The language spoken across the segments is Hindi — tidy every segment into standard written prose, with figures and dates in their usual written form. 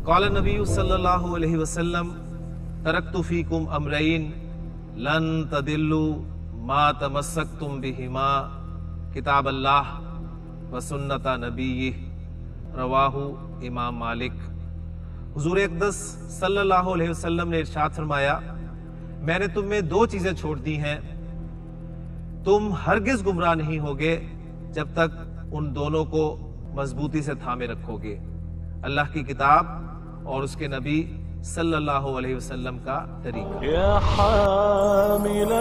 क़ाल नबी सल्लल्लाहु अलैहि वसल्लम तरक्तु फीकुम अमरैन लन तदिल्लु मा तमस्सक्तुम बिहिमा किताब अल्लाह व सुन्नत नबी रवाहु इमाम मालिक। हुजूर अक़दस सल्लल्लाहु अलैहि वसल्लम ने इरशाद फरमाया, मैंने तुम में दो चीजें छोड़ दी हैं, तुम हरगिज गुमराह नहीं होगे जब तक उन दोनों को मजबूती से थामे रखोगे, अल्लाह की किताब और उसके नबी सल्लल्लाहु अलैहि वसल्लम का तरीका। या हामिल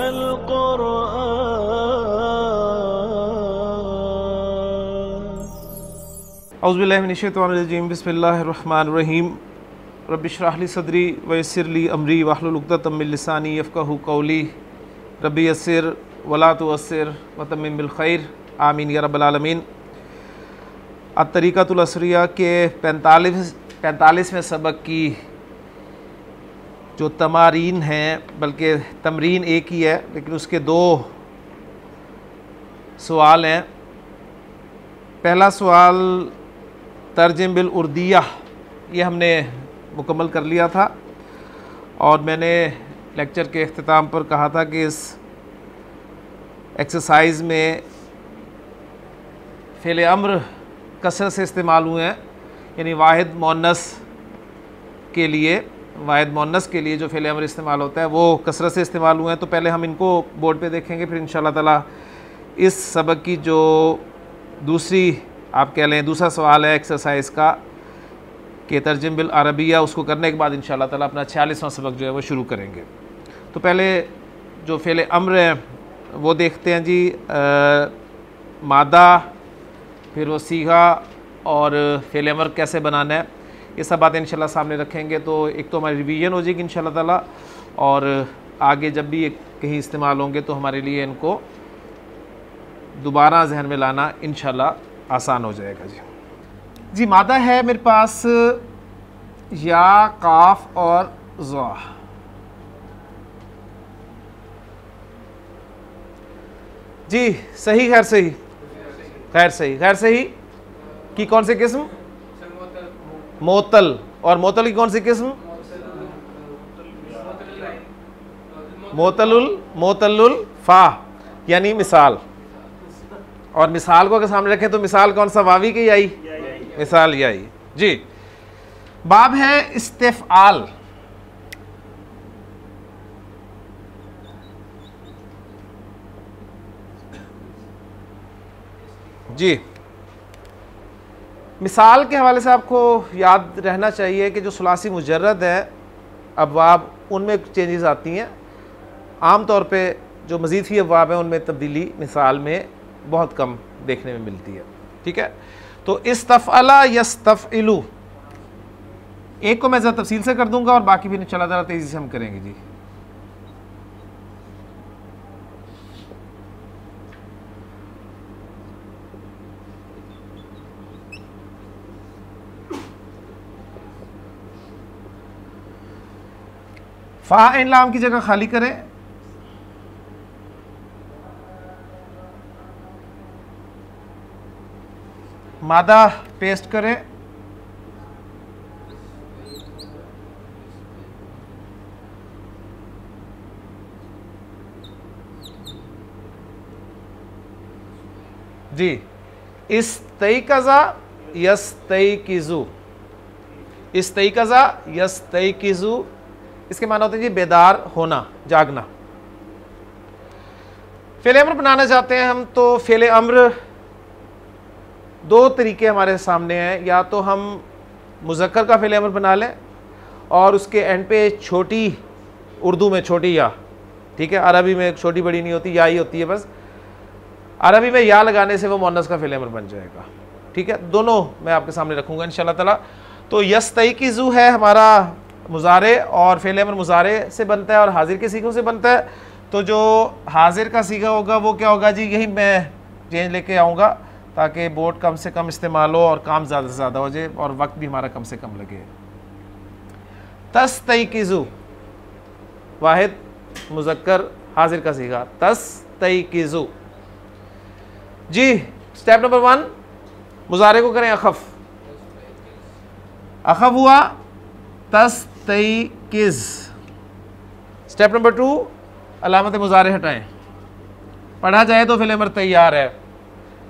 औज़ु बिल्लाहि मिनश शैतानिर रजीम, बिस्मिल्लाहिर रहमानिर रहीम। रब्बि इश्रह ली सदरी व यस्सिर ली अमरी वहलुल उक़दतम मिन लिसानी यफ़क़हू क़ौली रब्बि यस्सिर वला तुअस्सिर व तम्मिम बिल खैर आमीन या रब्बल आलमीन। अत-तरीक़तुल असरिया के 45वें सबक की जो तमारीन हैं, बल्कि तमरीन एक ही है लेकिन उसके दो सवाल हैं। पहला सवाल तर्जुम बिल उर्दिया, ये हमने मुकम्मल कर लिया था और मैंने लेक्चर के अख्तिताम पर कहा था कि इस एक्सरसाइज में फ़ेल अम्र कसरत से इस्तेमाल हुए हैं, यानी वाहिद मुअन्नस के लिए जो फ़ेल अम्र इस्तेमाल होता है वो कसरत से इस्तेमाल हुए हैं। तो पहले हम इनको बोर्ड पे देखेंगे, फिर इंशाअल्लाह ताला इस सबक की जो दूसरा सवाल है एक्सरसाइज का कि तर्जुम बिल अरबिया, उसको करने के बाद इंशाअल्लाह ताला अपना 46वां सबक जो है वो शुरू करेंगे। तो पहले जो फ़ेल अम्र है वो देखते हैं जी। मादा, फिर वो सीगा और फ़ेल अम्र कैसे बनाना है, ये सब बातें इंशाअल्लाह सामने रखेंगे। तो एक तो हमारी रिवीजन हो जाएगी इंशाअल्लाह ताला, और आगे जब भी कहीं इस्तेमाल होंगे तो हमारे लिए इनको दोबारा जहन में लाना इंशाअल्लाह आसान हो जाएगा जी। मादा है मेरे पास या, काफ और ज़ा। जी सही, खैर सही की कौन सी किस्म? मोतल। और मोतल की कौन सी किस्म? मोतलुल फा, यानी मिसाल। और मिसाल को अगर सामने रखें तो मिसाल कौन सा? वावी की याई? मिसाल याई जी। बाब है इस्तिफ़आल। जी, मिसाल के हवाले से आपको याद रहना चाहिए कि जो सुलासी मुजर्रद है अबवाब, उनमें चेंजेस आती हैं। आम तौर पे जो मज़ीद ही अबवाब हैं उनमें तब्दीली मिसाल में बहुत कम देखने में मिलती है। ठीक है, तो इस्तफ़अला यस्तफ़इलु, एक को मैं ज़रा तफसील से कर दूंगा और बाकी भी इंशाअल्लाह ताला तेज़ी से हम करेंगे जी। फ़ा इन लाम की जगह खाली करें। मादा पेस्ट करें। जी, इस्तैक़ज़ा यस्तैक़िज़ु, इस्तैक़ज़ा यस्तैक़िज़ु, इसके माना होते हैं जी बेदार होना, जागना। फ़ेल अम्र बनाना चाहते हैं हम, तो फ़ेल अम्र दो तरीके हमारे सामने हैं। या तो हम मुज़क्कर का फ़ेल अम्र बना लें और उसके एंड पे छोटी, उर्दू में छोटी या, ठीक है, अरबी में छोटी बड़ी नहीं होती, या ही होती है बस। अरबी में या लगाने से वो मुअन्नस का फ़ेल अम्र बन जाएगा। ठीक है, दोनों मैं आपके सामने रखूँगा इंशाअल्लाह ताला। तो यस्तैक़िज़ु है हमारा मुज़ारे, और फ़ेल अम्र मुज़ारे से बनता है और हाजिर के सीगों से बनता है। तो जो हाजिर का सीगा होगा वो क्या होगा जी, यही मैं चेंज लेके आऊँगा ताकि बोर्ड कम से कम इस्तेमाल हो और काम ज़्यादा से ज़्यादा हो जाए और वक्त भी हमारा कम से कम लगे। तस्तैक़िज़ु, वाहिद मुज़क्कर हाजिर का सीगा, तस्तैक़िज़ु जी। स्टेप नंबर 1, मुज़ारे को करें अखफ़। अखफ़ हुआ तस्तैकिज़। स्टेप नंबर 2, अलामत मुज़ारे हटाएं। पढ़ा जाए तो फ़िल अमर तैयार है,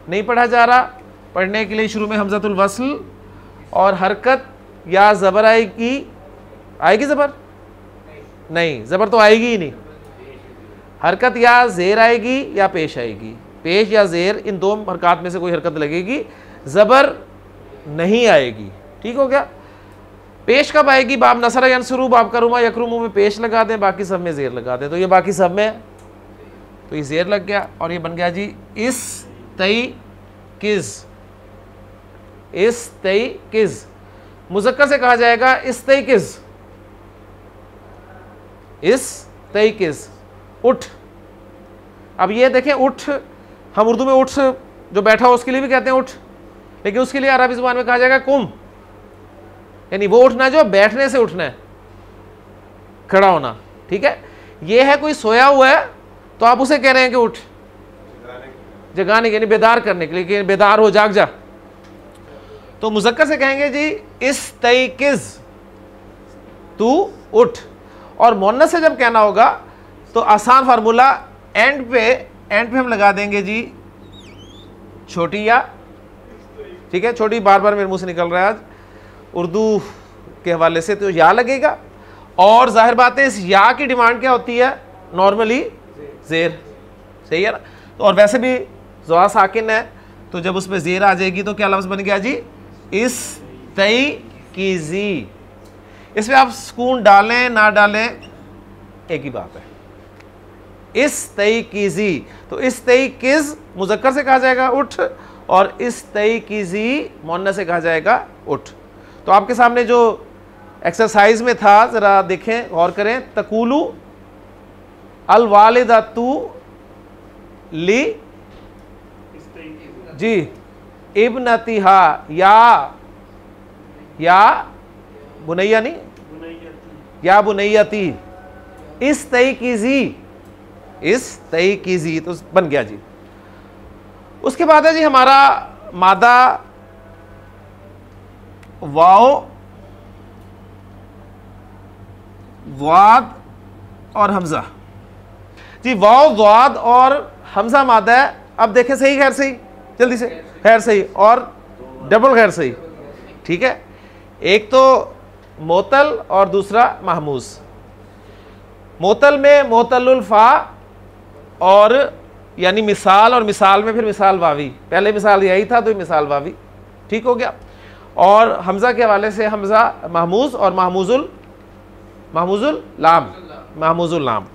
नहीं पढ़ा जा रहा, पढ़ने के लिए शुरू में हमज़तुल वस्ल और हरकत या ज़बर आएगी। आएगी ज़बर? नहीं, ज़बर तो आएगी ही नहीं। हरकत या ज़ेर आएगी या पेश आएगी। पेश या ज़ेर, इन दो हरकत में से कोई हरकत लगेगी, ज़बर नहीं आएगी। ठीक हो गया। पेश कब आएगी? बाब नसर यंसुरू, बाब करुमा यकरुमू में पेश लगा दें, बाकी सब में ज़ेर लगा दें। तो ये बाकी सब में तो ये ज़ेर लग गया और ये बन गया जी इस्तैकिज़। इस्तैकिज़ मुज़क्कर से कहा जाएगा इस्तैकिज़। इस्तैकिज़, उठ। अब ये देखें, उठ हम उर्दू में उठ जो बैठा हो उसके लिए भी कहते हैं उठ, लेकिन उसके लिए अरबी ज़ुबान में कहा जाएगा कुम, यानी वो उठना जो बैठने से उठना है, खड़ा होना। ठीक है। ये है कोई सोया हुआ है तो आप उसे कह रहे हैं कि उठ, जगाने के, यानी बेदार करने के लिए कि बेदार हो, जाग जा। तो मुज़क्कर से कहेंगे जी इस्तैकिज़, तू उठ। और मुअन्नस से जब कहना होगा तो आसान फार्मूला, एंड पे हम लगा देंगे जी छोटी या। ठीक है, छोटी बार बार मेरे मुंह से निकल रहा है आज उर्दू के हवाले से, तो या लगेगा। और जाहिर बात है इस या की डिमांड क्या होती है? नॉर्मली ज़ेर, सही है ना। तो और वैसे भी ज़ुआ साकिन है, तो जब उसमें ज़ेर आ जाएगी तो क्या लफ्ज़ बन गया जी? इस्तैकिज़ी। इसमें आप सुकून डालें ना डालें एक ही बात है, इस्तैकिज़ी। तो इस्तैकिज़ मुज़क्कर से कहा जाएगा उठ, और इस्तैकिज़ी मुअन्नस से कहा जाएगा उठ। तो आपके सामने जो एक्सरसाइज में था, ज़रा देखें, गौर करें। तकूलू अल वालिदातु ली जी इब्नतिहा, या बुनैया नहीं, या बुनैयती, इस्तैकिज़ी, इस्तैकिज़ी, तो बन गया जी। उसके बाद है जी हमारा मादा वाओ, वाद और हमजा जी। वाओ, वाद और हमजा मादा है। अब देखें, सही खैर सही, जल्दी से, खैर सही और डबल खैर सही। ठीक है, एक तो मोतल और दूसरा महमूज। मोतल में मोतलुल फा और यानी मिसाल, और मिसाल में फिर मिसाल वावी। पहले मिसाल यही था तो मिसाल वावी। ठीक हो गया। और हमज़ा के हवाले से हमज़ा महमूज और महमूजुल लाम, महमूजुल लाम।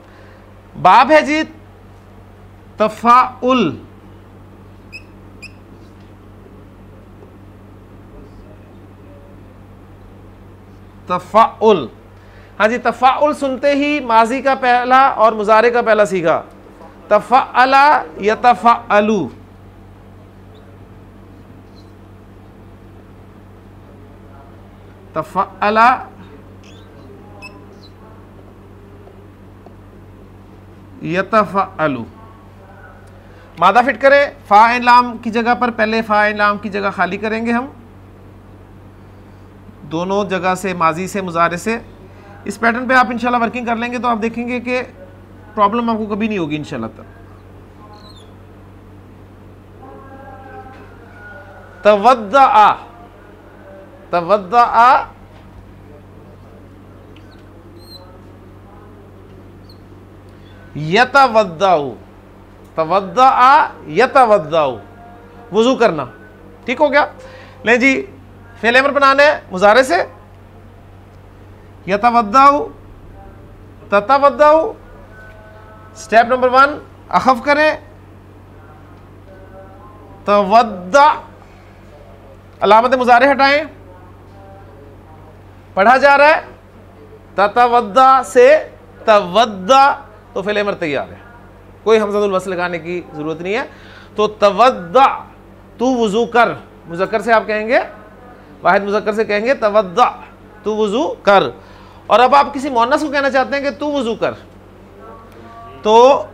बाब है जी तफ़ाउल, तफ़ाउल। हाँ जी, तफ़ाउल सुनते ही माजी का पहला और मुज़ारे का पहला सीखा, तफ़अला यतफ़अलु। तफ़अला यतफ़अलु। मादा फिट करें, फ़ा इन लाम की जगह पर पहले फ़ा इन लाम की जगह खाली करेंगे हम, दोनों जगह से, माजी से, मुज़ारे से। इस पैटर्न पे आप इंशाल्लाह वर्किंग कर लेंगे तो आप देखेंगे कि प्रॉब्लम आपको कभी नहीं होगी इंशाल्लाह। तवद्दआ, तवद्दआ, यतवद्दाउ, तवद्दआ यतवद्दाउ, वुज़ू करना। ठीक हो गया। ले जी, फ़िल अमर बनाना है मुज़ारे से, यतवद्दाउ, ततवद्दाउ। स्टेप नंबर 1, अखफ़ करें, तवद्दा, अलामत मुज़ारे हटाएं, पढ़ा जा रहा है ततवद्दा से तवद्दा, तो फ़िल अमर तैयार है, कोई हमज़तुल वस्ल लगाने की ज़रूरत नहीं है। तो तवद्दा, तू वुज़ू कर, मुज़क्कर से आप कहेंगे, वाहिद मुज़क्कर से कहेंगे तवद्दा, तू वुज़ू कर। और अब आप किसी मुअन्नस को कहना चाहते हैं कि तू वुज़ू कर, तो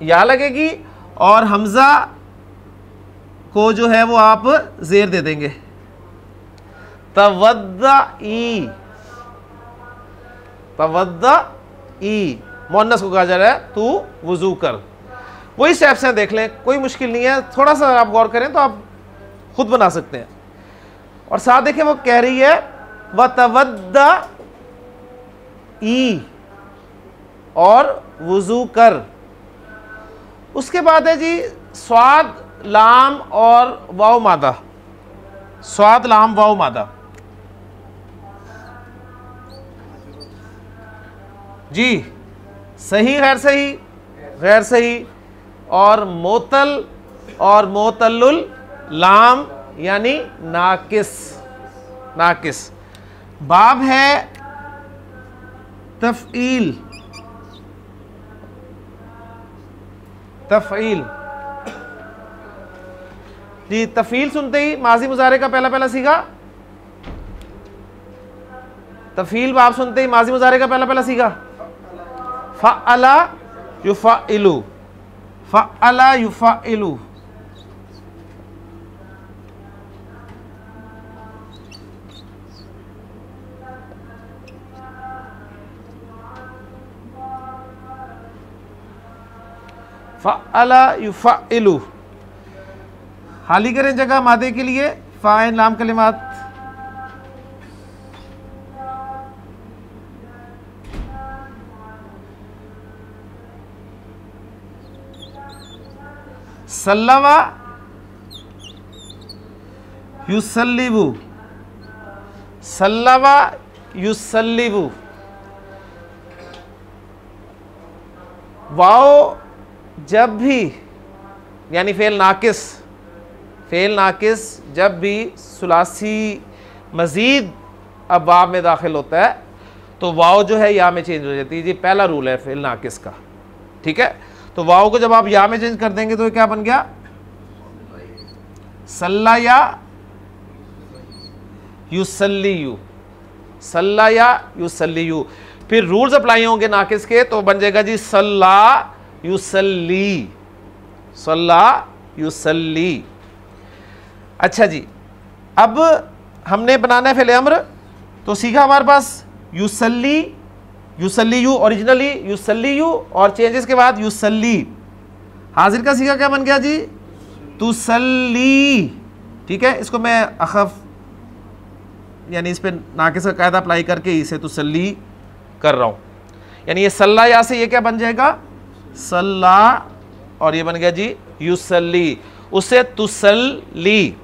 या लगेगी और हमज़ा को जो है वो आप ज़ेर दे देंगे, तवद्दई, तवद्दई मुअन्नस को कहा जा रहा है तू वुजू कर। वही स्टेप्स हैं, देख लें, कोई मुश्किल नहीं है, थोड़ा सा आप गौर करें तो आप खुद बना सकते हैं। और साथ देखें वो कह रही है व तवद्दई और वुजू कर। उसके बाद है जी स्वाद लाम और वाव मादा, स्वाद लाम वाव मादा। जी सही गैर सही, गैर सही, और मोतल और मोतल्लुल लाम यानी नाकिस, नाकिस। बाब है तफ़ईल, तफ़ईल जी। तफ़ईल सुनते ही माजी मुजारे का पहला पहला सीगा, तफ़ईल बाब सुनते ही माजी मुजारे का पहला पहला सीगा फ़अला युफ़अइलु, फ़अला युफ़अइलु। फ़अला युफ़अइलु, खाली करें जगह मादे के लिए। फ़ाइन लाम कलिमात, सल्लवा युसल्लिबु, सल्लवा युसल्लिबु। वाओ जब भी यानी फेल नाकिस, फेल नाकिस जब भी सुलासी मज़ीद अबाब में दाखिल होता है तो वाओ जो है या में चेंज हो जाती है। ये पहला रूल है फेल नाकिस का, ठीक है। तो वाओ को जब आप या में चेंज कर देंगे तो ये क्या बन गया, सल्ला या युसल्लियु, सल्ला या युसल्लियु। फिर रूल्स अप्लाई होंगे नाकिस के तो बन जाएगा जी सल्ला युसल्ली, सल्ला युसल्ली। अच्छा जी, अब हमने बनाना है फेल अम्र, तो सीखा हमारे पास युसल्ली, युसल्लियु ओरिजिनली युसल्लियु और चेंजेस के बाद युसल्ली। हाजिर का सीखा क्या बन गया जी, तुसल्ली, ठीक है। इसको मैं अखफ यानी इस पे नाकिस का कायदा अप्लाई करके इसे तुसल्ली कर रहा हूँ, यानी ये सल्ला या से ये क्या बन जाएगा सल्ला और ये बन गया जी युसल्ली, उससे तुसल्ली,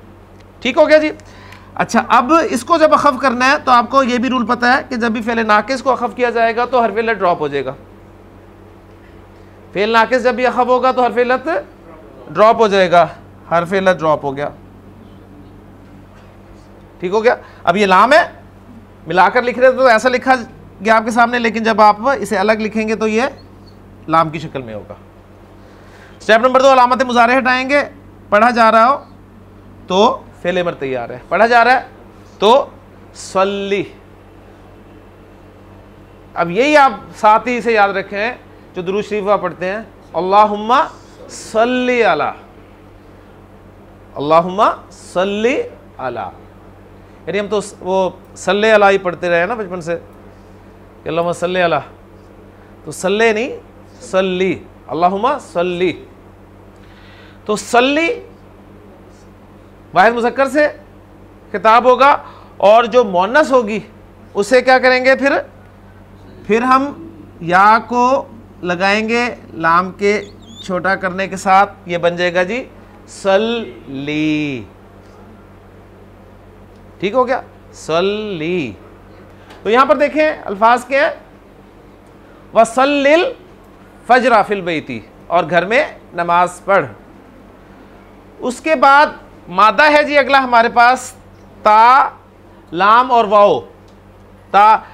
ठीक हो गया जी। अच्छा, अब इसको जब अखफ करना है तो आपको ये भी रूल पता है कि जब भी फेल नाकिस को अखफ किया जाएगा तो हरफ इल्लत ड्रॉप हो जाएगा। फेल नाकिस जब भी अखफ होगा तो हरफ इल्लत ड्रॉप हो जाएगा, हरफ इल्लत ड्रॉप हो गया, ठीक हो गया। अब ये लाम है, मिलाकर लिख रहे थे तो ऐसा लिखा गया आपके सामने, लेकिन जब आप इसे अलग लिखेंगे तो ये लाम की शक्ल में होगा। स्टेप नंबर 2, अलामत मुजारे हटाएंगे। पढ़ा जा रहा हो तो फेल अमर तैयार है, पढ़ा जा रहा है तो सल्ली। अब यही आप साथ ही इसे याद रखें जो दुरूद शरीफ आप पढ़ते हैं, अल्लाहुम्मा सल्ली अला, अल्लाहुम्मा सल्ली अला। यानी हम तो वो सल्ले अला ही पढ़ते रहे ना बचपन से, अल्लाहुम्मा सल्ली अला, तो सल्ले नहीं सल्ली, अल्लाहुम्मा सल्ली। तो सल्ली वाहिद मुज़क्कर से खिताब होगा और जो मुअन्नस होगी उसे क्या करेंगे, फिर हम या को लगाएंगे लाम के छोटा करने के साथ, ये बन जाएगा जी सल्ली, ठीक हो गया सल्ली। तो यहां पर देखें अल्फाज के हैं, वसल्लिल फजरा फिल बैती, और घर में नमाज पढ़। उसके बाद मादा है जी अगला हमारे पास ता लाम और वाओ। ता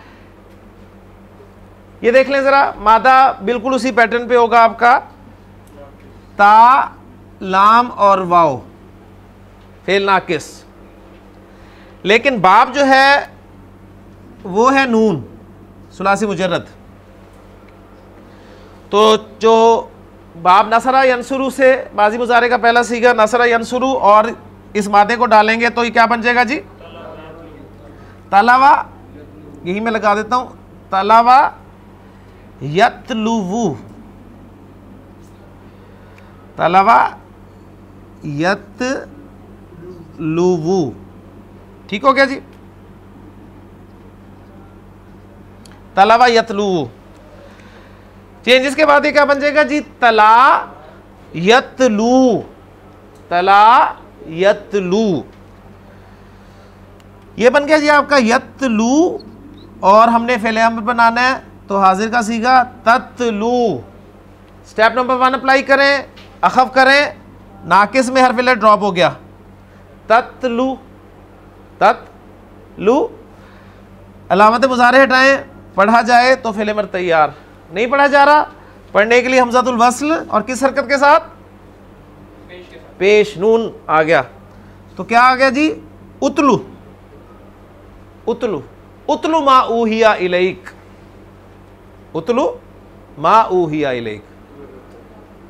ये देख लें ज़रा, मादा बिल्कुल उसी पैटर्न पे होगा आपका, ता लाम और वाओ फेल नाकिस। लेकिन बाब जो है वो है नून सुलासी मुजर्रद। तो जो बाब नसरा यंसुरु से माजी मुजारे का पहला सीगा नसरा यंसुरु और इस मादे को डालेंगे तो ये क्या बन जाएगा जी तलवा, यही मैं लगा देता हूं, तलवा यतलुवु, तलवा यतलुवु। ठीक हो गया जी, तलवा यतलुवु। चेंजेस के बाद ये क्या बन जाएगा जी, तला यतलू, तला यतलू, ये बन गया जी आपका यतलू। और हमने फेले अम्र बनाना है, तो हाजिर का सीगा ततलू। स्टेप नंबर 1 अप्लाई करें, अखफ करें, नाकिस में हर्फ इल्लत ड्रॉप हो गया, ततलू, ततलू। अलामत मुज़ारे हटाएं, पढ़ा जाए तो फेले अम्र तैयार। नहीं पढ़ा जा रहा, पढ़ने के लिए हमज़ातुल वस्ल और किस हरकत के साथ, पेश नून आ गया। तो क्या आ गया जी, उतलू, उतलू, उतलू मा ऊहिया इलैक, उतलू मा ऊहिया इलैक।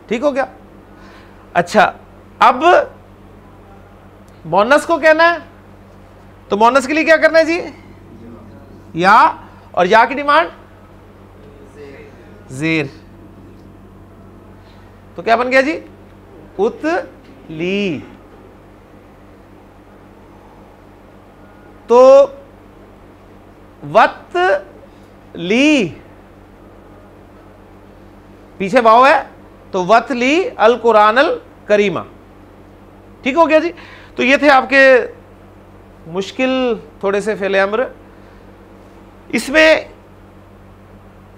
ठीक हो गया। अच्छा, अब मोनस को कहना है, तो मोनस के लिए क्या करना है जी, या, और या की डिमांड जेर। तो क्या बन गया जी, उतली। तो वत ली, पीछे वाव है, तो वत ली अल कुरान अल करीमा। ठीक हो गया जी। तो ये थे आपके मुश्किल थोड़े से फेले अम्र।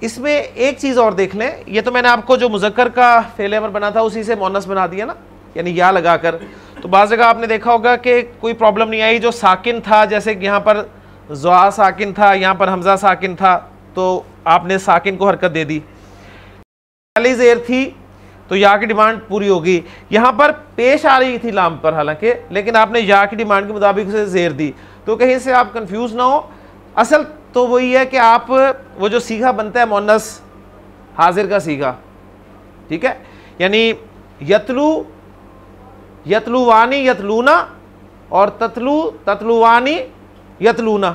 इसमें एक चीज़ और देख लें, ये तो मैंने आपको जो मुज़क्कर का फेले अमर बना था उसी से मोनस बना दिया ना, यानी या लगाकर। तो बाज़ जगह आपने देखा होगा कि कोई प्रॉब्लम नहीं आई, जो साकिन था, जैसे कि यहाँ पर ज़ुआ साकिन था, यहाँ पर हमज़ा साकिन था, तो आपने साकिन को हरकत दे दी। पहली ज़ेर थी तो या की डिमांड पूरी होगी। यहाँ पर पेश आ रही थी लाम पर हालांकि, लेकिन आपने या की डिमांड के मुताबिक उसे ज़ेर दी, तो कहीं से आप कंफ्यूज ना हो। असल तो वही है कि आप वो जो सीगा बनता है मोनस हाजिर का सीगा, ठीक है, यानी यतलू, यतलुवानी यतलूना, और ततलू ततलुवानी यतलूना,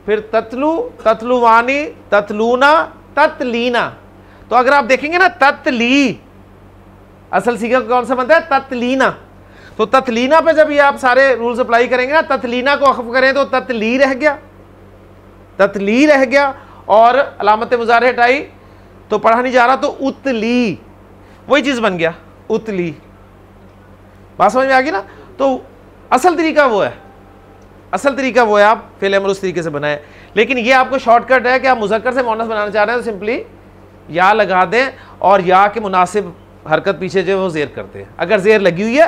फिर ततलू ततलुवानी ततलूना ततलीना। तो अगर आप देखेंगे ना, ततली असल सीगा कौन सा बनता है, ततलीना। तो ततलीना पे जब ये आप सारे रूल्स अप्लाई करेंगे ना, ततलीना को अखफ करें तो ततली रह गया, ततली रह गया, और अलामत मुज़ारे हटाई तो पढ़ा नहीं जा रहा, तो उतली, वही चीज़ बन गया, उतली। बात समझ में आ गई ना। तो असल तरीका वो है, असल तरीका वो है, आप फेले अमर उस तरीके से बनाएं। लेकिन ये आपको शॉर्टकट है कि आप मुज़क्कर से मोनस बनाना चाह रहे हैं तो सिंपली या लगा दें, और या के मुनासिब हरकत पीछे जो वो ज़ेर करते हैं। अगर ज़ेर लगी हुई है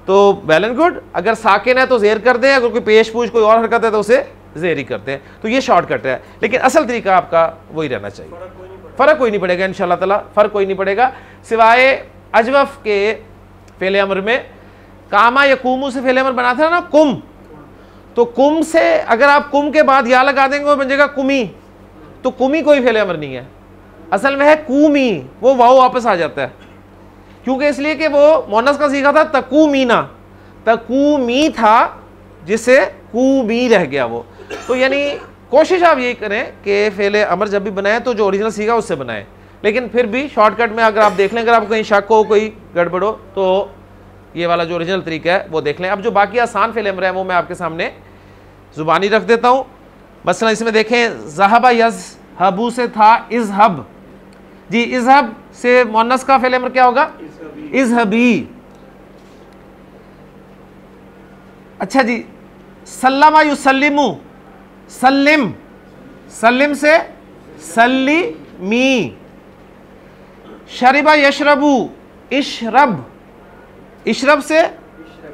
तो वेल एंड गुड, अगर साकिन है तो ज़ेर कर दें, अगर कोई पेश पूछ कोई और हरकत है तो उसे ज़ेर ही करते हैं। तो ये शॉर्टकट है, लेकिन असल तरीका आपका वही रहना चाहिए। फ़र्क कोई नहीं पड़ेगा इंशाअल्लाह ताला, फ़र्क कोई नहीं पड़ेगा, सिवाय अजवफ़ के फेले अमर में। कामा यकूमू से फेले अमर बना था ना, कुम, तो कुम से अगर आप कुम के बाद या लगा देंगे वो बन जाएगा कुमी, तो कुमी कोई फेले अमर नहीं है, असल में है कूमी, वो वाव वापस आ जाता है, क्योंकि इसलिए कि वो मोनस का सीखा था तकूमीना, तकूमी था जिससे कूमी रह गया वो। तो यानी कोशिश आप यही करें कि फेले अमर जब भी बनाएं तो जो ओरिजिनल सीखा उससे बनाएं, लेकिन फिर भी शॉर्टकट में अगर आप देख लें, अगर आपको कहीं शक हो, कोई गड़बड़ हो, तो ये वाला जो ओरिजिनल तरीका है वो देख लें। अब जो बाकी आसान फेले अमर है वो मैं आपके सामने ज़ुबानी रख देता हूँ। मसलन इसमें देखें, ज़हबा यज़हबू से था इज़हब, जी इज़हब से मोनस का फेले अमर क्या होगा, इज़हबी। अच्छा जी, सल्लमा युसल्लिमु, सल्लिम, सल्लिम से सल्लिमी। शरिबा यशरबू, इशरब, इशरब से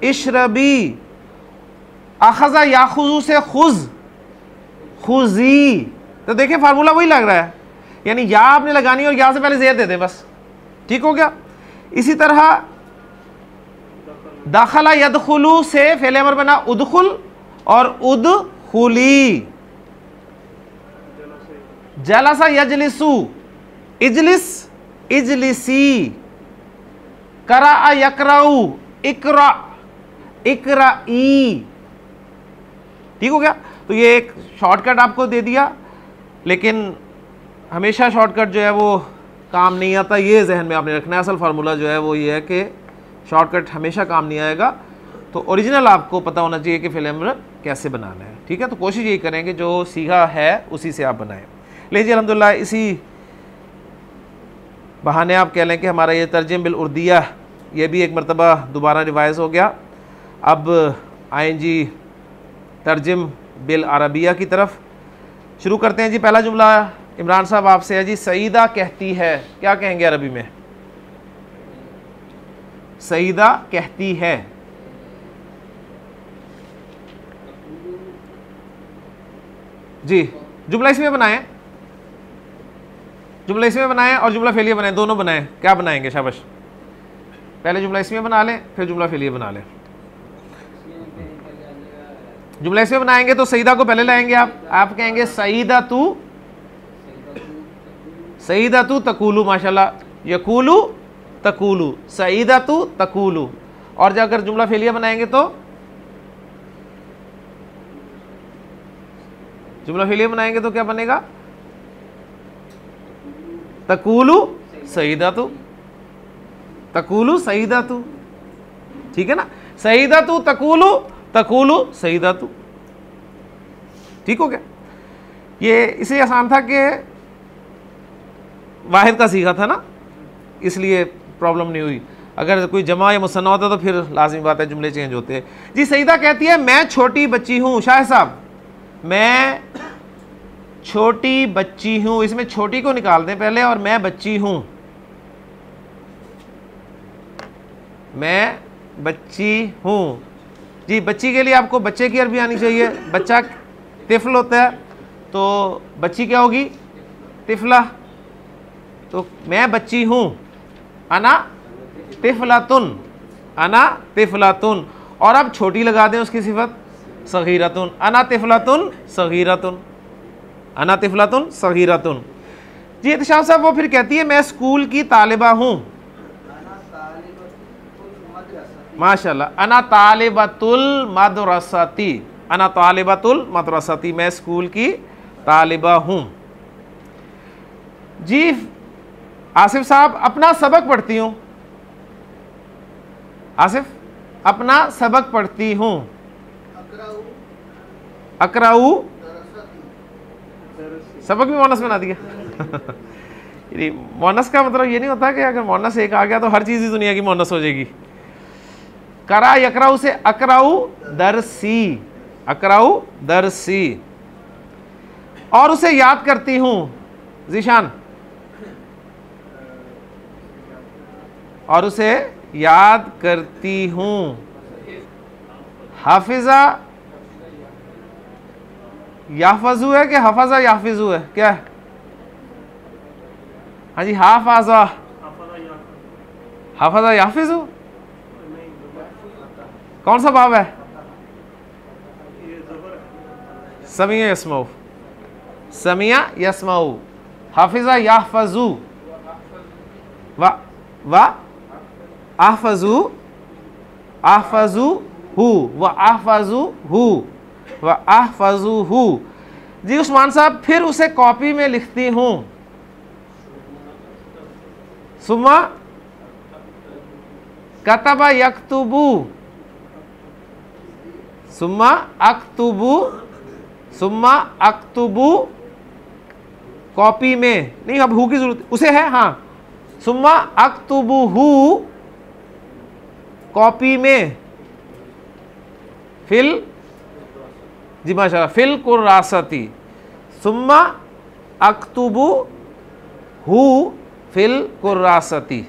इशरबी। अखज़ा याखुज़ू से खुज़, खुज़ी। तो देखिए फार्मूला वही लग रहा है, यानी या आपने लगानी और या से पहले ज़ेर दे दें बस, ठीक हो गया। इसी तरह दाखला यदखुलू से फेले अमर बना उदखुल और उदखुली। जलसा यजलिसू, इजलिस इजलिसी। करा यकराऊ, इकरा इकराई। ठीक हो गया। तो तो ये एक शॉर्टकट आपको दे दिया, लेकिन हमेशा शॉर्टकट जो है वो काम नहीं आता, ये जहन में आपने रखना है। असल फार्मूला जो है वो ये है कि शॉर्टकट हमेशा काम नहीं आएगा, तो ओरिजिनल आपको पता होना चाहिए कि फ़िल अम्र कैसे बनाना है, ठीक है। तो कोशिश यही करें कि जो सीखा है उसी से आप बनाएं। लीजिए अल्हम्दुलिल्लाह, इसी बहाने आप कह लें कि हमारा ये तर्जुम बिल उर्दिया ये भी एक मरतबा दोबारा रिवाइज़ हो गया। अब आएँ जी तर्जुम बिल अरबिया की तरफ, शुरू करते हैं जी। पहला जुमला इमरान साहब आपसे है जी, सईदा कहती है, क्या कहेंगे अरबी में? सईदा कहती है। जी, जुमला इसमें बनाएं, जुमला इसमें बनाएं और जुमला फेलिए बनाएं, दोनों बनाएं। क्या बनाएंगे? शाबाश, पहले जुमला इसमें बना लें, फिर जुमला फेलिए बना लें। जुमला इसमें बनाएंगे तो सईदा को पहले लाएंगे आप कहेंगे सईदा तू तकूलू, माशाल्लाह, यकूलू तकूलू, सईदा तू तकूलू। और जाकर जुमला फेलिया बनाएंगे तो जुमला फेलिया बनाएंगे तो क्या बनेगा? तकूलू सईदा तू, तकूलू सईदा तू, ठीक है ना। सईदा तू तकूलू, तकूलू सईदा तू, ठीक हो गया। ये इसलिए आसान था कि वाहिद का सीखा था ना, इसलिए प्रॉब्लम नहीं हुई। अगर कोई जमा या मुसन्ना होता तो फिर लाजमी बात है जुमले चेंज होते हैं। जी, सईदा कहती है मैं छोटी बच्ची हूँ। शाह साहब, मैं छोटी बच्ची हूँ, इसमें छोटी को निकाल दें पहले, और मैं बच्ची हूँ, मैं बच्ची हूँ। जी, बच्ची के लिए आपको बच्चे की अरबी आनी चाहिए। बच्चा तिफल होता है, तो बच्ची क्या होगी? तिफला। तो मैं बच्ची हूँ, अना तिफलातुन, अना तिफलातुन। और अब छोटी लगा दें उसकी सिफत, सगीरतुन, अना तिफलातुन सगीरतुन, अना तिफलातुन सगीरतुन। जी इत्तिशाम साहब, वो फिर कहती है मैं स्कूल की तालिबा हूँ। माशाल्लाह, अना तालिबतुल मदरसती, अना तालिबतुल मदरसती, मैं स्कूल की तालिबा हूँ। जी आसिफ साहब, अपना सबक पढ़ती हूँ। आसिफ, अपना सबक पढ़ती हूँ। अकराऊ, सबक भी मोनस बना दिया। मोनस का मतलब ये नहीं होता कि अगर मोनस एक आ गया तो हर चीज़ ही दुनिया की मोनस हो जाएगी। करा यकराऊ से अकराऊ दरसी, अकराऊ दरसी। और उसे याद करती हूँ। जीशान, और उसे याद करती हूँ। हाफिजा याफजू है कि हफाजा याफिजू है? क्या है? हाँ जी, हाफाजा, हाफाजा याफिजू। कौन सा बाब है? समिया यस्माऊ, समिया यस्माऊ। हाफिजा याफजू, व आहफजू, आहफजू हु, व आहफजू हु, व आहफजू हु। जी उस्मान साहब, फिर उसे कॉपी में लिखती हूँ। सुम्मा कतबा यक्तुबू, सुम्मा अक्तुबू, सुम्मा अक्तुबू, कॉपी में नहीं, अब हु की जरूरत उसे है। हाँ, सुम्मा अक्तुबू हु, कॉपी में। फिल, जी माशाल्लाह, फिल कुर्रासती, सुम्मा अक्तुबू हु फिल कुर्रासती।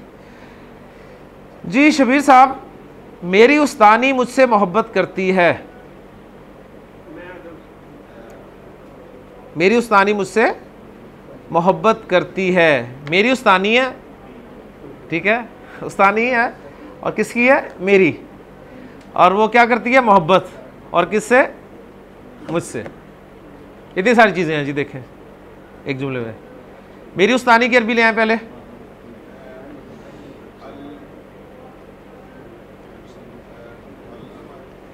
जी शबीर साहब, मेरी उस्तानी मुझसे मोहब्बत करती है। मेरी उस्तानी मुझसे मोहब्बत करती है। मेरी उस्तानी है, ठीक है, उस्तानी है, और किसकी है? मेरी। और वो क्या करती है? मोहब्बत। और किससे? मुझसे। इतनी सारी चीज़ें हैं जी, देखें एक जुमले में। मेरी उस्तानी की अरबी ले आए पहले।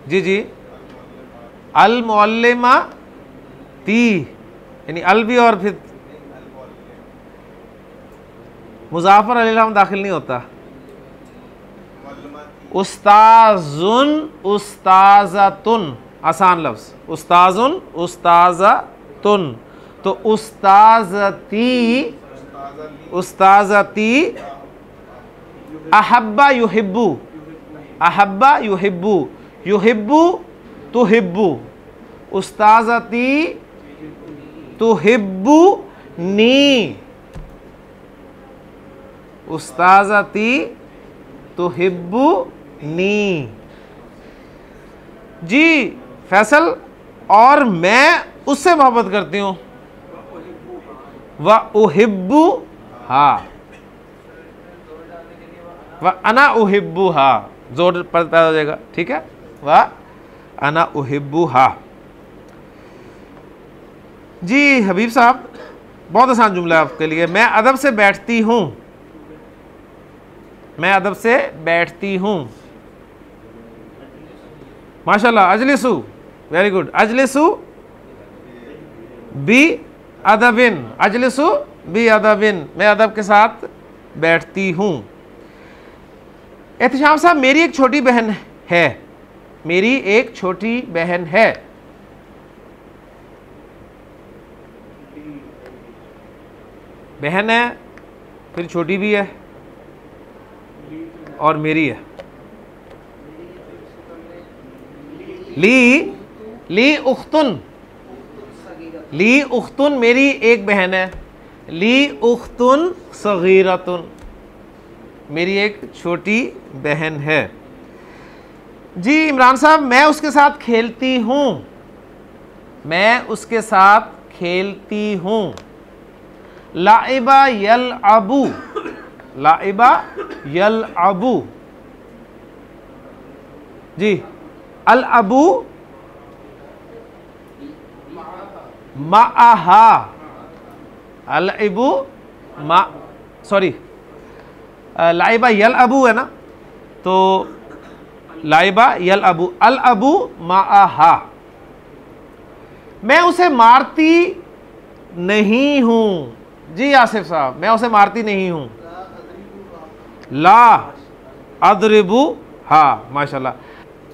जी जी, अल मुअल्लिमा ती यानी अल भी और फिर मुजाफर अलैहिस्सलाम दाखिल नहीं होता। उस्ताजुन उस्ताजतुन आसान लफ्ज, उस्ताजुन उस्ताजतुन, तो उस्ताजती उस्ताजती, अहब्बा युहिब्बु, अहब्बा युहिब्बु, युहिब्बु तुहिब्बु, उस्ताजती तुहिब्बु नी, उस्ताजती तुहिब्बु नी। जी फैसल, और मैं उससे मोहब्बत करती हूँ, व उहिब्बु हा, व अना उहिब्बु हा, जोर पैदा हो जाएगा, ठीक है, व अना उहिब्बु हा। जी हबीब साहब, बहुत आसान जुमला है आपके लिए। मैं अदब से बैठती हूँ, मैं अदब से बैठती हूँ, माशाल्लाह। अजलिसु, वेरी गुड, अजलिसु बी अदबिन, अजलिसु बी अदबिन, मैं अदब के साथ बैठती हूँ। एहतिशाम साहब, मेरी एक छोटी बहन है, मेरी एक छोटी बहन है, बहन है फिर छोटी भी है और मेरी है। ली ली उख्तुन, ली उख्तुन मेरी एक बहन है, ली उख्तुन सगीरतुन, मेरी एक छोटी बहन है। जी इमरान साहब, मैं उसके साथ खेलती हूँ, मैं उसके साथ खेलती हूँ। लाइबा यल अबू, लाइबा यल अबू, जी अल अबू माहा, अल अबू मा, सॉरी लाइबा यल अबू है ना, तो लाइबा यल अबू, अल अबू माहा। मैं उसे मारती नहीं हूं। जी आसिफ साहब, मैं उसे मारती नहीं हूं। ला अदरिबू हा, माशाल्लाह।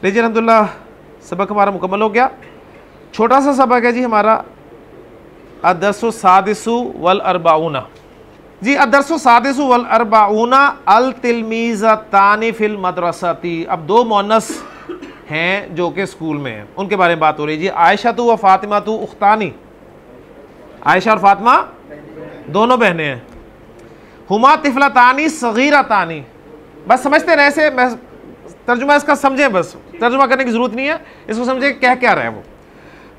लीजिए अल्हम्दुलिल्लाह, सबक हमारा मुकम्मल हो गया। छोटा सा सबक है जी हमारा, अदरसु सादिसु वल अरबाउना। जी अदरसु सादिसु वल अरबाउना अल तिलमीज़तानी फिल मदरसती। अब दो मोनस हैं जो कि स्कूल में हैं, उनके बारे में बात हो रही है जी। आयशा तु व फातिमा तु उख्तानी, आयशा और फातिमा दोनों बहनें हैं। हुमा तिफलतानी सगीरतानी, बस समझते रहे से, मैं तर्जुमा इसका समझें, बस तर्जुमा करने की जरूरत नहीं है, इसको समझे कह क्या रहा है वो।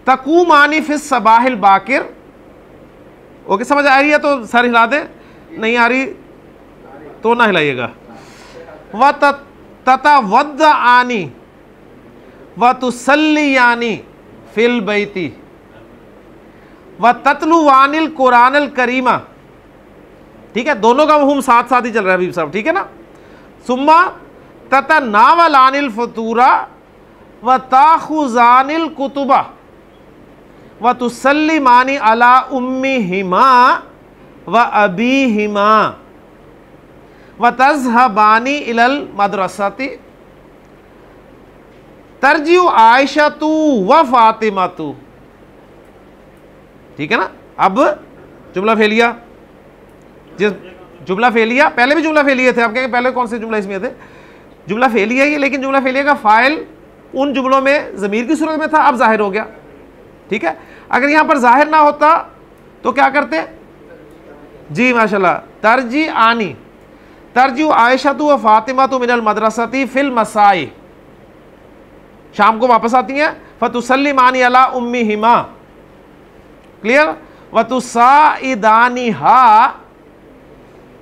तकूमानी फिस सबाहिल बाकिर, ओके समझ आ रही है तो सर हिला दे, नहीं आ रही तो ना हिलाइएगा। व ततवद्द आनी व तुसल्लियानी फिल बैती व ततलुवानिल कुरानिल करीमा, ठीक है, दोनों का मफहूम साथ साथ ही चल रहा है हबीब साहब, ठीक है ना। सुम्मा ततनावलानिल फतूरा व ताखुजानिल कुतुबा व तुसल्लिमानी अला उम्मिहिमा व अबीहिमा व तज़हबानी इलल मदरसती तरजिउ आयशतु व फातिमातु, ठीक है ना। अब जुमला फेलिया, जिस जुमला फेलिया, पहले भी जुमला फेलिए थे, आप कहेंगे पहले कौन से जुमला इसमें थे, जुमला फेलिया ही, लेकिन जुमला फेलिया का फाइल उन जुमलों में ज़मीर की सूरत में था, अब जाहिर हो गया, ठीक है। अगर यहां पर जाहिर ना होता तो क्या करते जी, माशाल्लाह। तरजी आनी, तरजी आयशतु व फातिमातु मिनल मदरसती फिल मसाई, शाम को वापस आती हैं। फतुसल्लिमानी अला उम्मिहिमा, क्लियर। व तुसाइदानिहा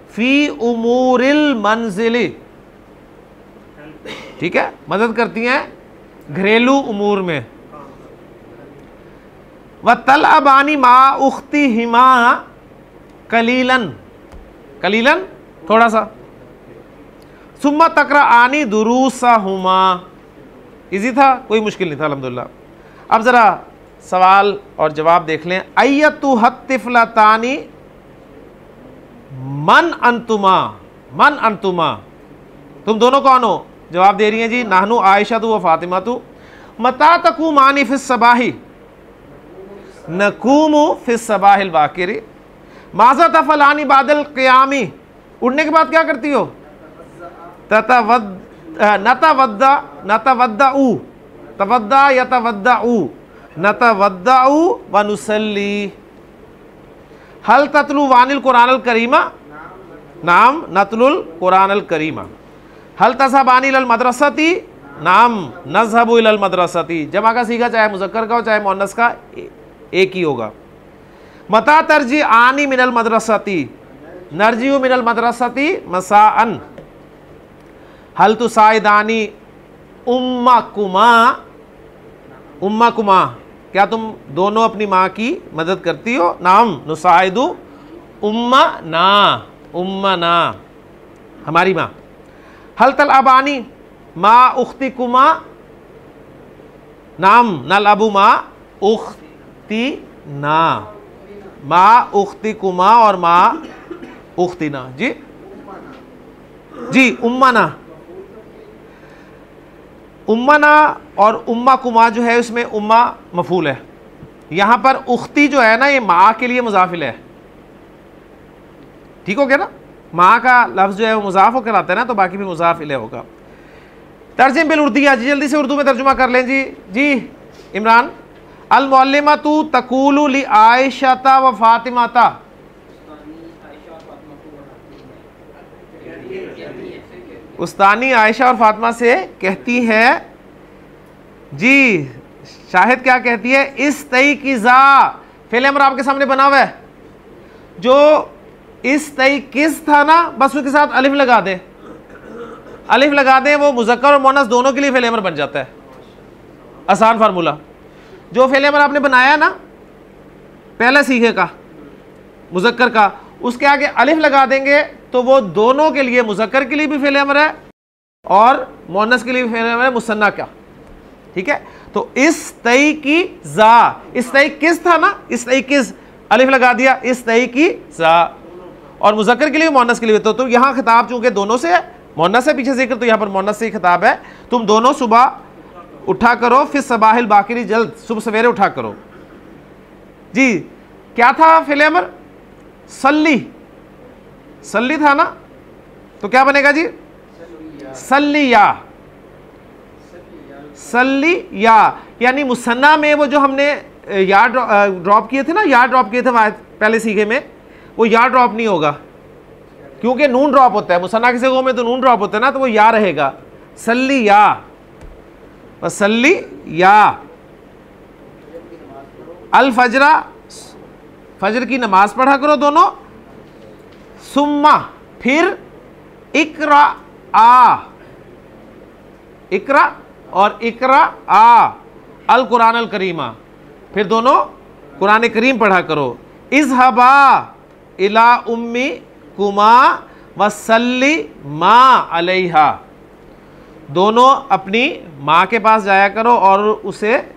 फी उमूरिल मंजिली, ठीक है, मदद करती हैं घरेलू उमूर में। व तलअबानी मा उख्तिहिमा कलीलन, कलीलन थोड़ा सा। सुम्मा तक़राआनी दुरूसहुमा, इजी था, कोई मुश्किल नहीं था अल्हम्दुलिल्लाह। अब ज़रा सवाल और जवाब देख लें। अय्यतु हत्तिफलतानी मन अंतुमा, मन अंतुमा, तुम दोनों कौन हो? जवाब दे रही हैं जी नाहनु आयशा तु व फातिमा तु। मता तकुमानी फिस सबाही, नकूमु फिस सबाहिल बाकिरी। माज़ा तफलानी बादल क़ियामी, उड़ने के बाद क्या करती हो? नतवद्दा, नतवद्दाउ, तवद्दा यतवद्दाउ, नतवद्दाउ व नुसल्ली। हल ततलु वानिल कुरानल करीमा, नाम नतलुल कुरानल करीमा। हल तज़हबानी इलल मदरसती, नाम नज़हबु इलल मदरसती। जमा का सीगा चाहे मुज़क्कर का हो चाहे मुअन्नस का, एक ही होगा। मता तरजी आनी मिनल मदरसती, नरजिउ मिनल मदरसती मसाअन। हल तुसाइदानी उम्मकुमा, उम्मकुमा, क्या तुम दोनों अपनी माँ की मदद करती हो? नाम नुसाइदु उम्मना, उम्मना, हमारी माँ। हल तलअबानी मा उख्तिकुमा, नाम नल अबू मा उख्ती ना, मा उख्तिकुमा और मा उख्तिना। जी जी, उम्मना, उम्मना और उम्मा कुमा जो है उसमें उम्मा मफूल है। यहाँ पर उख्ती जो है ना, ये माँ के लिए मुजाफिल है। ठीक हो गया ना? माँ का लफ्ज़ जो है वो मुजाफ होकर आता है ना, तो बाकी भी मुजाफ इले होगा। तर्जुम बिल उर्दिया, जी जल्दी से उर्दू में तर्जुमा कर लें जी। जी इमरान। अल मुअल्लिमतु तक़ूलु लि आयशा व फातिमाता, उस्तानी आयशा और फातिमा से कहती है जी, शाहिद क्या कहती है? इस तई की जा, फेल अमर आपके सामने बना हुआ है, जो इस तई किस था ना, बस उसके साथ अलिफ लगा दें, अलिफ लगा दें, वो मुज़क्कर और मुअन्नस दोनों के लिए फेल अमर बन जाता है। आसान फार्मूला। जो फेल अमर आपने बनाया ना पहले सीखे का मुज़क्कर का, उसके आगे अलिफ लगा देंगे तो वो दोनों के लिए, मुज़क्कर के लिए भी फेल अमर है और मुअन्नस के लिए भी फेल अमर है, मुसन्ना का। ठीक है, तो इस तई की जा, इस तई किस था ना, इस तई किस, अलिफ लगा दिया, इस तई की जा, और मुज़क्कर के लिए मुअन्नस के लिए। तो यहाँ खिताब चूंकि दोनों से है, मुअन्नस से पीछे जिक्र, तो यहाँ पर मुअन्नस से ही खिताब है। तुम दोनों सुबह उठा करो, फिर सबाहिल बाकिरी, जल्द सुबह सवेरे उठा करो। जी क्या था फेल अमर? सल्ली, सल्ली था ना, तो क्या बनेगा जी? सल्लिया, सल्लिया, यानी मुसन्ना में वो जो हमने या ड्रॉप किए थे ना, या ड्रॉप किए थे पहले सीखे में, वो या ड्रॉप नहीं होगा क्योंकि नून ड्रॉप होता है। मुसन्ना के सिगों में तो नून ड्रॉप होता है ना, तो वो या रहेगा, सल्लिया, सल्लिया। अल फजरा, फजर की नमाज पढ़ा करो दोनों। सुम्मा, फिर इकरा आ, इकरा और इकरा आ अल कुरान अल करीमा, फिर दोनों कुरान करीम पढ़ा करो। इज़हबा इला उम्मी कुमा वसल्ली मा अलैहा, दोनों अपनी माँ के पास जाया करो और उसे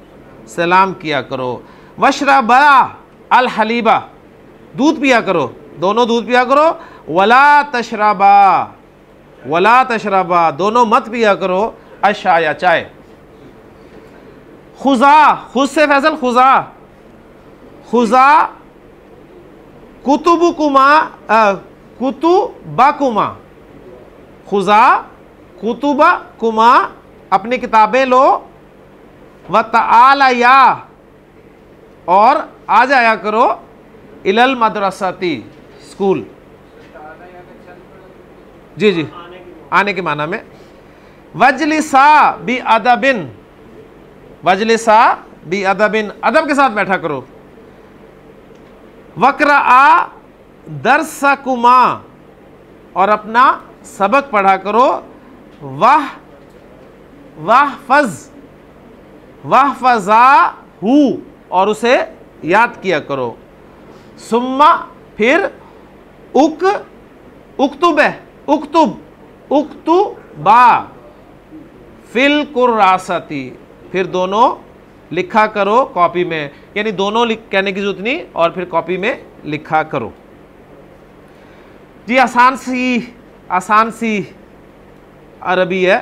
सलाम किया करो। वशरबा अल हलीबा, दूध पिया करो, दोनों दूध पिया करो। वला तशरबा, वला तशरबा, दोनों मत पिया करो अशाया, चाय। खुजा, खुद से फैसल, खुजा, खुजा कुतुबकुमा, कुतुबकुमा, खुजा कुतुबकुमा, अपनी किताबें लो। व तआलया, और आ जाया करो इलल मदरसती, स्कूल। जी जी, आने के माना में। वजलिसा बी अदबिन, वजलिसा बी अदबिन, अदब के साथ बैठा करो। वक़रा दरसकुमा, और अपना सबक पढ़ा करो। वाह वाहफज़, वाहफज़ा हु, और उसे याद किया करो। सुम्मा, फिर उक्तुब है, उक्तुब, उक्तुबा फिल कुर्रासती, फिर दोनों लिखा करो कॉपी में, यानी दोनों कहने की जरूरत नहीं, और फिर कॉपी में लिखा करो। जी आसान सी अरबी है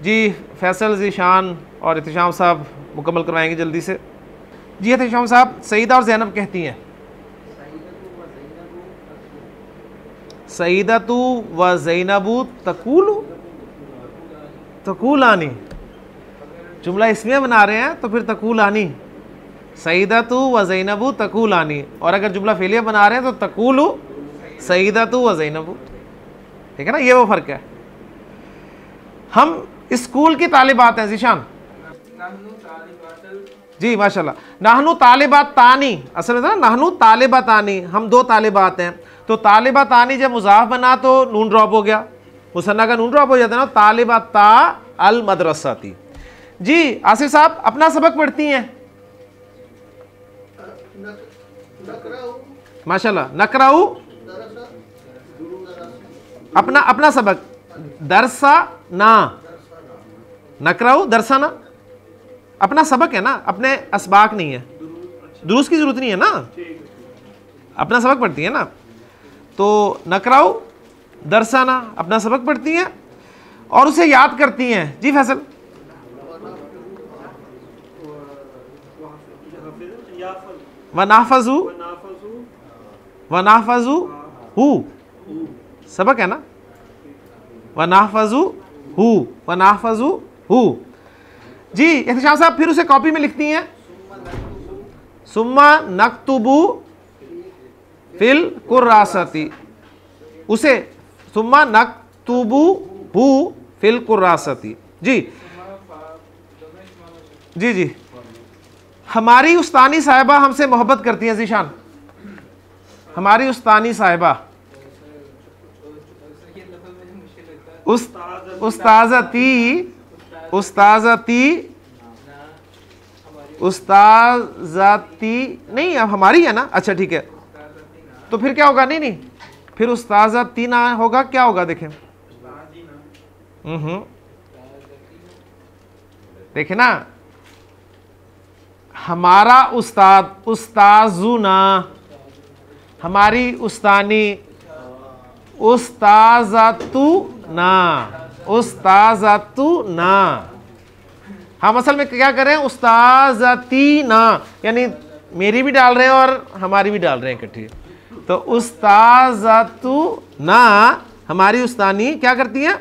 जी। फैसल, ज़ीशान और इत्तिशाम साहब मुकम्मल करवाएंगे जल्दी से। जी इत्तिशाम साहब, सईदा और ज़ैनब कहती हैं सईदतु व ज़ैनबु तकूलानी। जुमला इसमें बना रहे हैं तो फिर तकूलानी, सईदतु व ज़ैनबु तकूलानी। और अगर जुमला फेलिया बना रहे हैं तो तकूलु सईदतु व ज़ैनबु। ठीक है ना, ये वो फ़र्क है। हम स्कूल की तालिबात हैं ज़ीशान जी, माशाल्लाह। नाहनु तालिबात तानी, असल में ना नाहनु तालिबात तानी, हम दो तालिबात हैं। तो तालिबात तानी जब मुज़ाफ बना तो नून ड्रॉप हो गया, मुसन्ना का नून ड्रॉप हो जाता है ना, तालिबात ता अल मदरसाती। जी आसिफ साहब, अपना सबक पढ़ती हैं माशाल्लाह। नकराऊ, अपना सबक, दरसा ना, नकराऊ दरसा ना, अपना सबक है ना, अपने असबाक नहीं है, दुरुस्त की जरूरत नहीं है ना, अपना सबक पढ़ती है ना। तो नकराऊ दरसाना, अपना सबक पढ़ती हैं और उसे याद करती हैं। जी फैसल, वनाफजू वनाफजू हु, सबक है ना, वनाफजू हु, वनाफजू हु। जी इत्तिशाम साहब, फिर उसे कॉपी में लिखती हैं सुम्मा नक्तुबू फिल कुर्रासती, उसे सुम्मा नक्तुबू हु फिल कुर्रासती। जी जी जी, हमारी उस्तानी साहिबा हमसे मोहब्बत करती हैं ज़ीशान, हमारी उस्तानी साहिबा, उस्ताज़ती, उस्ताज़ती, उस्ताज़ती नहीं, अब हमारी है ना, अच्छा ठीक है। तो फिर क्या होगा, नहीं नहीं, फिर उस्ताज़ती ना होगा, क्या होगा देखें, देखें ना, हमारा उस्ताद, उस्ताजुना, हमारी उस्तानी, उस्ताज़तु ना, उस्ताज़तु ना। हम असल में क्या करें, उस्ताज़ती ना, यानी मेरी भी डाल रहे हैं और हमारी भी डाल रहे हैं इकट्ठी। तो उस्ताज़तु ना, हमारी उस्तानी क्या करती हैं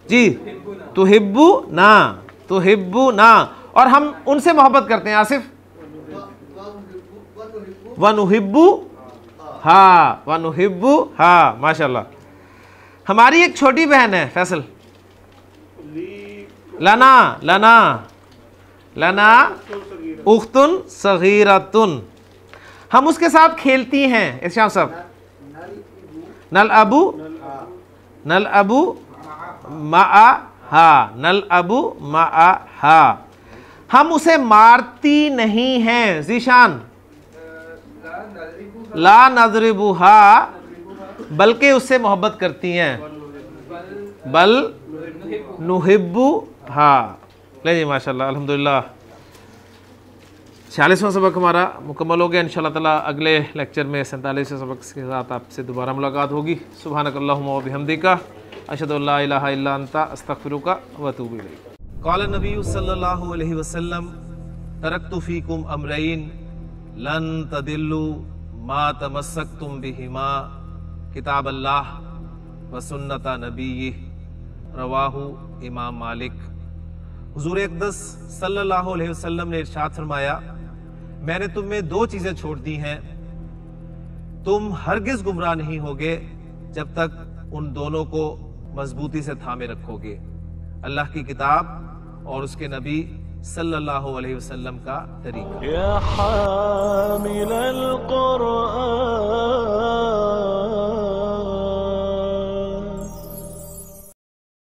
जी, तुहिब्बु ना, तुहिब्बु ना, और हम उनसे मोहब्बत करते हैं। आसिफ, वनुहिब्बु हा, वनुहिब्बु हा, माशाल्लाह। हमारी एक छोटी बहन है फैसल, लना, लना, लना उख्तुन सगीरतुन, हम उसके साथ खेलती हैं। इरशाद साहब, नल अबू, नल अबू माआ हा, नल अबू माआ हा, हम उसे मारती नहीं हैं। ज़ीशान, ला नज़रिबुहा, बल्कि उससे मोहब्बत करती हैं, बल नुहिब्बु हा। ले जी माशाल्लाह, अल्हम्दुलिल्लाह 46वां सबक हमारा मुकम्मल हो गया। इंशाअल्लाह ताला अगले लेक्चर में 47वें सबक के साथ आपसे दोबारा मुलाकात होगी। सुब्हानकल्लाहुम्मा व बिहम्दिका, अशहदु अल्ला इलाहा इल्ला अंता, अस्तगफिरुका व अतूबु इलैक। क़ाला नबी सल्लल्लाहु अलैहि वसल्लम, तरक्तु फ़ीकुम अमरैन लन तदिल्लु मा तमस्सक्तुम बिहिमा, किताब अल्लाह व सुन्नत नबी, रवाहु इमाम मालिक। हुजूर अक़दस सल्लल्लाहु अलैहि वसल्लम ने इरशाद फरमाया, मैंने तुम में दो चीजें छोड़ दी हैं, तुम हरगिज गुमराह नहीं होगे जब तक उन दोनों को मजबूती से थामे रखोगे, अल्लाह की किताब और उसके नबी सल्लल्लाहु अलैहि वसल्लम का तरीका।